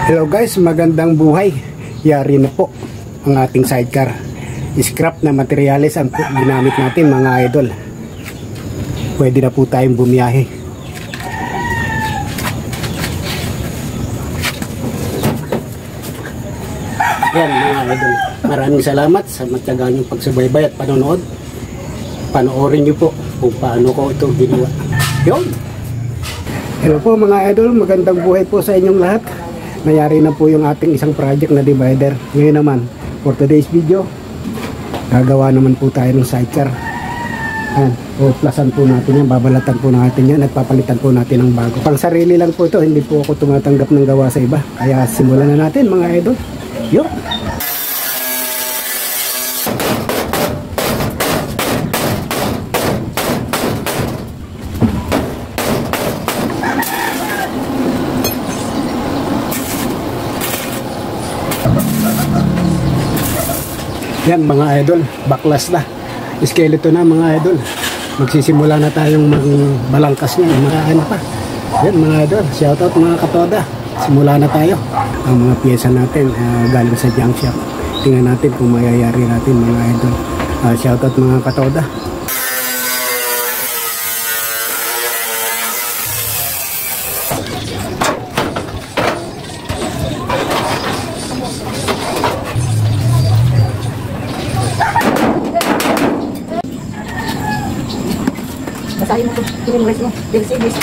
Hello guys, magandang buhay. Yari na po ang ating sidecar. Scrap na materyales ang ginamit natin mga idol. Pwede na po tayong bumiyahe. Yan mga idol, maraming salamat sa matyaga niyong pagsubaybay at panonood. Panoorin niyo po kung paano ko ito ginawa. Yun! Hello po mga idol, magandang buhay po sa inyong lahat. Nayari na po yung ating isang project na divider. Ngayon naman, for today's video, gagawa naman po tayo ng sidecar. Plasan po natin yan, babalatan po natin yan at papalitan po natin ng bago. Pang sarili lang po ito, hindi po ako tumatanggap ng gawa sa iba. Kaya simulan na natin mga idol. Yo! Yan mga idol, backlash na. Skeleton na mga idol. Magsisimula na tayong magbalangkas niya. Maraan pa. Yan mga idol, shoutout mga katoda. Simula na tayo. Ang mga pyesa natin galing sa junk shop. Tingnan natin kung mayayari natin mga idol. Shoutout mga katoda. Basahin mo ito. Pinimres mo. Bilis.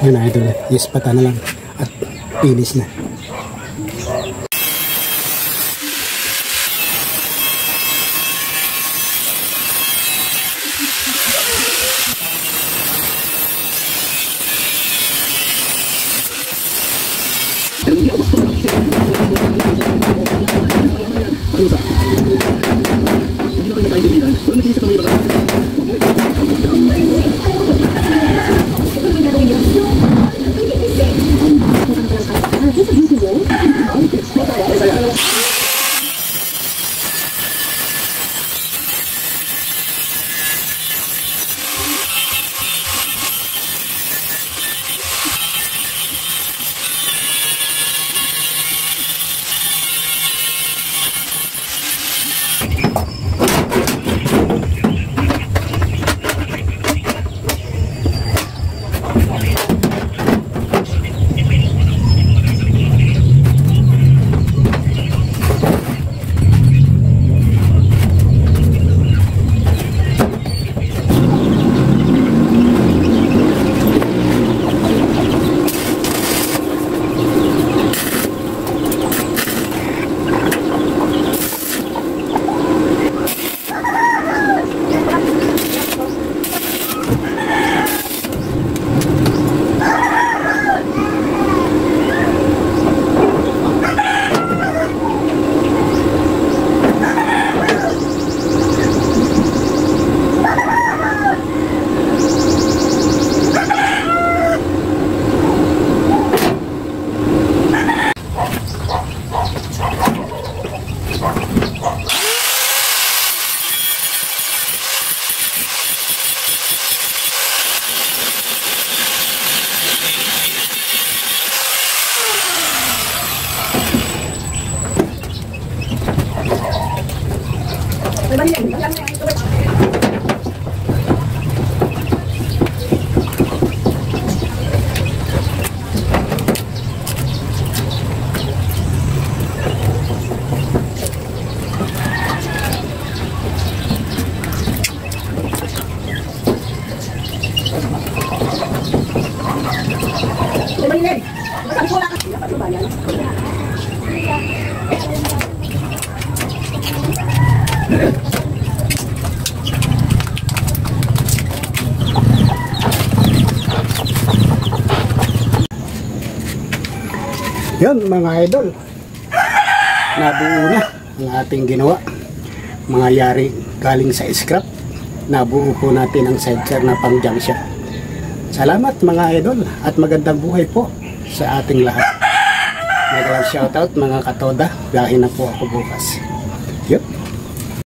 Yun na idol, yes pata na lang at finish na. Yun mga idol, nabuo na ang ating ginawa, mga yari galing sa scrap. Nabuo po natin ang sidecar na pang junk shop. Salamat mga idol at magandang buhay po sa ating lahat. Mega shoutout mga katoda, biyahe na po ako bukas. Yup.